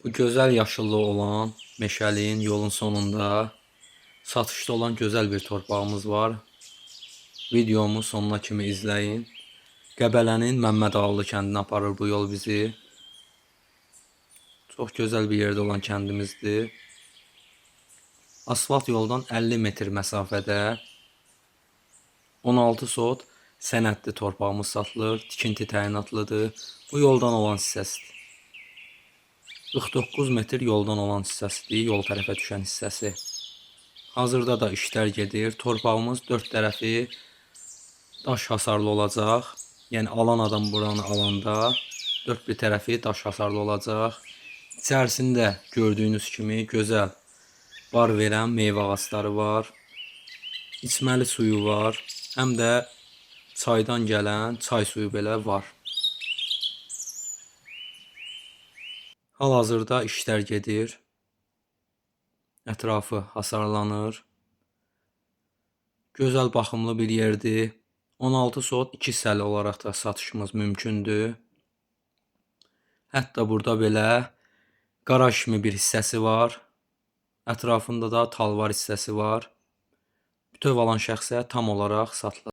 Bu gözəl yaşıllığı olan meşəliyin yolun sonunda satışda olan gözəl bir torpağımız var. Videomu sonuna kimi izləyin. Qəbələnin Məmmədağlı kəndinə aparır bu yol bizi. Çox gözəl bir yerdə olan kəndimizdir. Asfalt yoldan 50 metr məsafədə 16 sot sənədli torpağımız satılır, tikinti təyinatlıdır. Bu yoldan olan hissəsidir. 49 metr yoldan olan hissəsidir, yol tərəfə düşən hissəsi. Hazırda da işlər gedir. Torpağımız 4 tərəfi daş hasarlı olacaq. Yəni alan adam buranı alanda 4 bir tərəfi daş hasarlı olacaq. İçərisində gördüyünüz kimi gözəl bar verən meyvə ağacları var. İçməli suyu var. Həm də çaydan gələn çay suyu belə var. Hal-hazırda işlər gedir. Ətrafı hasarlanır. Gözəl baxımlı bir yerdir. 16 sot 2 hissəli olaraq da satışımız mümkündür. Hətta burada belə qaraj kimi bir hissəsi var. Ətrafında da talvar hissəsi var. Bütöv alan şəxsə tam olaraq satılır.